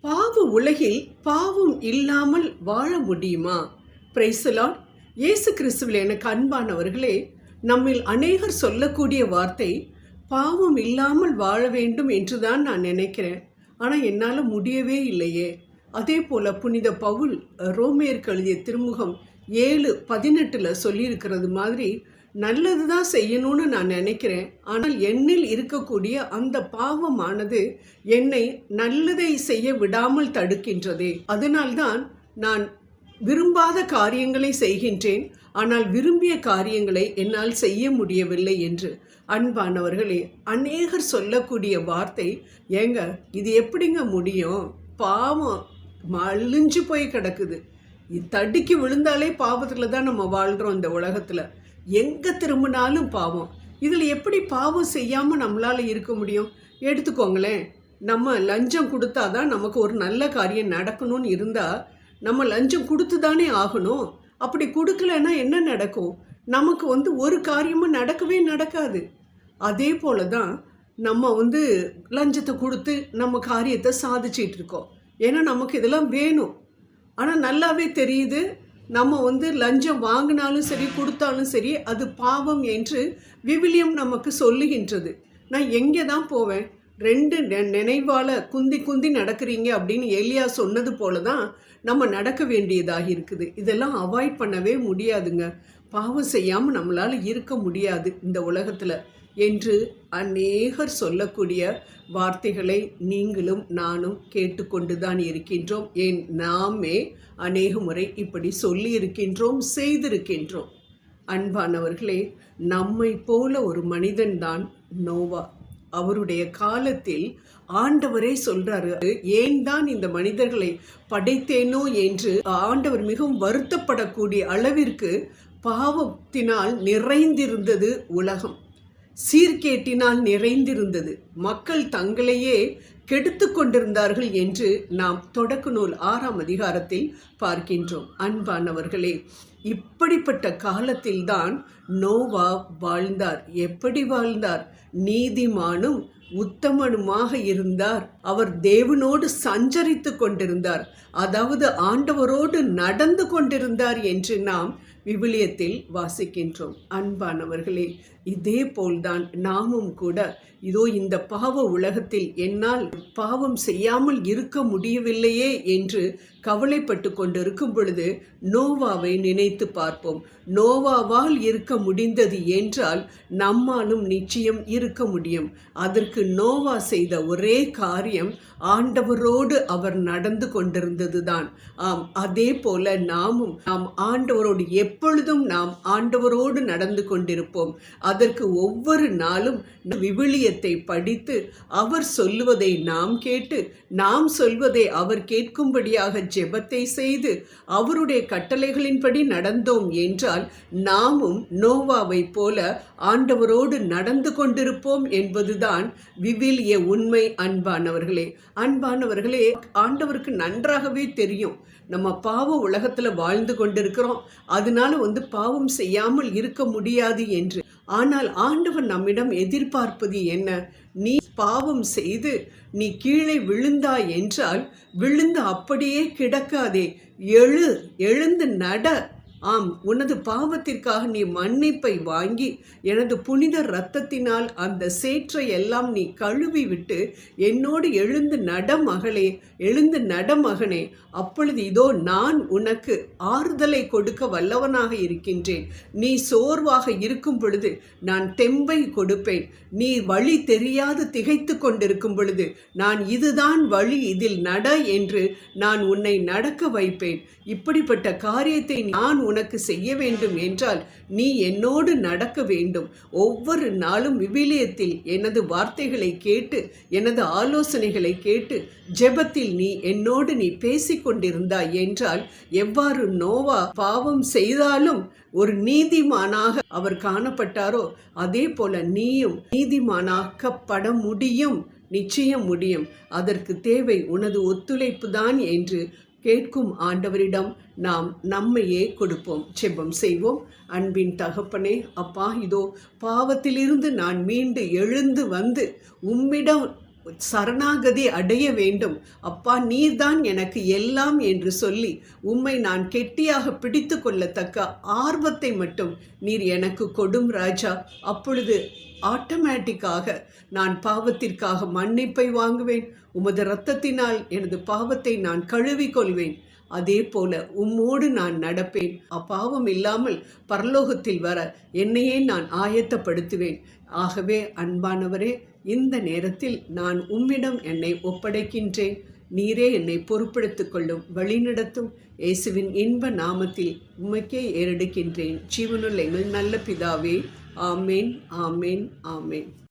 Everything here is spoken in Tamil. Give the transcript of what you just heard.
பாவ உலகில் பாவம் இல்லாமல் வாழ முடியுமா? Praise the Lord. இயேசு கிறிஸ்துவில் எனக்கு அன்பானவர்களே, நம்மில் அநேகர் சொல்லக்கூடிய வார்த்தை பாவம் இல்லாமல் வாழ வேண்டும் என்று தான் நான் நினைக்கிறேன். ஆனால் என்னால் முடியவே இல்லையே. அதே போல் புனித பவுல் ரோமேயருக்கு எழுதிய திருமுகம் 7:18 சொல்லியிருக்கிறது மாதிரி நல்லது தான் செய்யணும்னு நான் நினைக்கிறேன். ஆனால் என்னில் இருக்கக்கூடிய அந்த பாவமானது என்னை நல்லதை செய்ய விடாமல் தடுக்கின்றதே. அதனால்தான் நான் விரும்பாத காரியங்களை செய்கின்றேன், ஆனால் விரும்பிய காரியங்களை என்னால் செய்ய முடியவில்லை என்று. அன்பானவர்களே, அநேகர் சொல்லக்கூடிய வார்த்தை, ஏங்க இது எப்படிங்க முடியும்? பாவம் மலிஞ்சு போய் கிடக்குது. தடுக்கி விழுந்தாலே பாவத்தில் தான் நம்ம வாழ்கிறோம் இந்த உலகத்தில். எங்கே திரும்பினாலும் பாவம். இதில் எப்படி பாவம் செய்யாமல் நம்மளால் இருக்க முடியும்? எடுத்துக்கோங்களேன், நம்ம லஞ்சம் கொடுத்தா தான் நமக்கு ஒரு நல்ல காரியம் நடக்கணும்னு இருந்தால் நம்ம லஞ்சம் கொடுத்து தானே ஆகணும். அப்படி கொடுக்கலன்னா என்ன நடக்கும்? நமக்கு ஒரு காரியமும் நடக்கவே நடக்காது. அதே போல தான் நம்ம லஞ்சத்தை கொடுத்து நம்ம காரியத்தை சாதிச்சிட்டு இருக்கோம். ஏன்னா நமக்கு இதெல்லாம் வேணும். ஆனால் நல்லாவே தெரியுது, நம்ம லஞ்சம் வாங்கினாலும் சரி கொடுத்தாலும் சரி அது பாவம் என்று விவிலியம் நமக்கு சொல்லுகின்றது. நான் எங்கே தான் போவேன்? 2 நினைவால் குந்தி குந்தி நடக்கிறீங்க அப்படின்னு எலியா சொன்னது போல தான் நம்ம நடக்க வேண்டியதாக இருக்குது. இதெல்லாம் அவாய்ட் பண்ணவே முடியாதுங்க. பாவம் செய்யாமல் நம்மளால் இருக்க முடியாது இந்த உலகத்தில் என்று அநேகர் சொல்லக்கூடிய வார்த்தைகளை நீங்களும் நானும் கேட்டுக்கொண்டு தான் இருக்கின்றோம். ஏன் நாமே அநேக முறை இப்படி சொல்லி இருக்கின்றோம், செய்திருக்கின்றோம். அன்பானவர்களே, நம்மை போல ஒரு மனிதன்தான் நோவா. அவருடைய காலத்தில் ஆண்டவரே சொல்றாரு, ஏன் தான் இந்த மனிதர்களை படைத்தேனோ என்று ஆண்டவர் மிகவும் வருத்தப்படக்கூடிய அளவிற்கு பாவத்தினால் நிறைந்திருந்தது உலகம். சீர்கேட்டினால் நிறைந்திருந்தது. மக்கள் தங்களையே கெடுத்து கொண்டிருந்தார்கள் என்று நாம் தொடக்க நூல் 6ஆம் அதிகாரத்தில் பார்க்கின்றோம். அன்பானவர்களே, இப்படிப்பட்ட காலத்தில்தான் நோவா வாழ்ந்தார். எப்படி வாழ்ந்தார்? நீதிமானும் உத்தமனுமாக இருந்தார். அவர் தேவனோடு சஞ்சரித்து கொண்டிருந்தார், அதாவது ஆண்டவரோடு நடந்து கொண்டிருந்தார் என்று நாம் விவிலியத்தில் வாசிக்கின்றோம். அன்பானவர்களே, இதே போல்தான் நாமும் கூட இதோ இந்த பாவ உலகத்தில் என்னால் பாவம் செய்யாமல் இருக்க முடியவில்லையே என்று கவலைப்பட்டு கொண்டிருக்கும் பொழுது நோவாவை நினைத்து பார்ப்போம். நோவாவால் இருக்க முடிந்தது என்றால் நம்மாலும் நிச்சயம் இருக்க முடியும். அதற்கு நோவா செய்த ஒரே காரியம் ஆண்டவரோடு அவர் நடந்து கொண்டிருந்தது தான். அதே போல நாம் ஆண்டவரோடு எப்பொழுதும் நாம் ஆண்டவரோடு நடந்து கொண்டிருப்போம். அதற்கு ஒவ்வொரு நாளும் விவிலியத்தை படித்து அவர் சொல்லுவதை நாம் கேட்டு, நாம் சொல்வதை அவர் கேட்கும்படியாக ஜெபத்தை செய்து அவருடைய கட்டளைகளின்படி நடந்தோம் என்றால் நாமும் நோவாவை போல ஆண்டவரோடு நடந்து கொண்டிருப்போம் என்பதுதான் விவிலிய உண்மை. அன்பானவர்களே, ஆண்டவருக்கு நன்றாகவே தெரியும் நம்ம பாவ உலகத்தில் வாழ்ந்து கொண்டிருக்கிறோம், அதனால பாவம் செய்யாமல் இருக்க முடியாது என்று. ஆனால் ஆண்டவர் நம்மிடம் எதிர்பார்ப்பது என்ன? நீ பாவம் செய்து நீ கீழே விழுந்தாய் என்றால் விழுந்து அப்படியே கிடக்காதே, எழுந்து நட. உனது பாவத்திற்காக நீ மன்னிப்பை வாங்கி எனது புனித இரத்தத்தினால் அந்த சேற்றை எல்லாம் நீ கழுவி விட்டு என்னோடு எழுந்து நட மகளே, எழுந்து நட மகனே. அப்பொழுது இதோ நான் உனக்கு ஆறுதலை கொடுக்க வல்லவனாக இருக்கின்றேன். நீ சோர்வாக இருக்கும் பொழுது நான் தெம்பை கொடுப்பேன். நீ வழி தெரியாது திகைத்து கொண்டிருக்கும் பொழுது நான் இதுதான் வழி, இதில் நட என்று நான் உன்னை நடக்க வைப்பேன். இப்படிப்பட்ட காரியத்தை நான் உனக்கு செய்ய வேண்டும் என்றால் நீ என்னோடு நடக்க வேண்டும். ஒவ்வொரு நாளும் விவிலியத்தில் எனது வார்த்தைகளை கேட்டு, எனது ஆலோசனைகளை கேட்டு ஜெபத்தில் நீ என்னோடு நீ பேசிக்கொண்டிருந்தாய் என்றால் எவ்வாறு நோவா பாவம் செய்தாலும் ஒரு நீதிமானாக அவர் காணப்பட்டாரோ அதே போல நீயும் நீதிமானாக்கப்பட முடியும், நிச்சயம் முடியும். அதற்கு தேவை உனது ஒத்துழைப்பு தான் என்று கேட்கும் ஆண்டவரிடம் நாம் நம்மையே கொடுப்போம். ஜெபம் செய்வோம். அன்பின் தகப்பனே, அப்பா, இதோ பாவத்திலிருந்து நான் மீண்டு எழுந்து வந்து உம்மிடம் சரணாகதி அடைய வேண்டும். அப்பா, நீர்தான் எனக்கு எல்லாம் என்று சொல்லி உம்மை நான் கெட்டியாக பிடித்து கொள்ளத்தக்க ஆர்வத்தை மட்டும் நீர் எனக்கு கொடும் ராஜா. அப்பொழுது ஆட்டோமேட்டிக்காக நான் பாவத்திற்காக மன்னிப்பை வாங்குவேன். உமது இரத்தத்தினால் எனது பாவத்தை நான் கழுவிக்கொள்வேன். அதே போல உம்மோடு நான் நடப்பேன். அப்பாவம் இல்லாமல் பரலோகத்தில் வர என்னையே நான் ஆயத்தப்படுத்துவேன். ஆகவே அன்பானவரே, இந்த நேரத்தில் நான் உம்மிடம் என்னை ஒப்படைக்கின்றேன். நீரே என்னை பொறுப்படுத்திக் கொள்ளும், வழிநடத்தும். இயேசுவின் இன்ப நாமத்தில் உம்மைக்கே ஏறெடுக்கின்றேன். ஜீவனுள்ள எங்கள் நல்ல பிதாவே, ஆமேன், ஆமேன், ஆமேன்.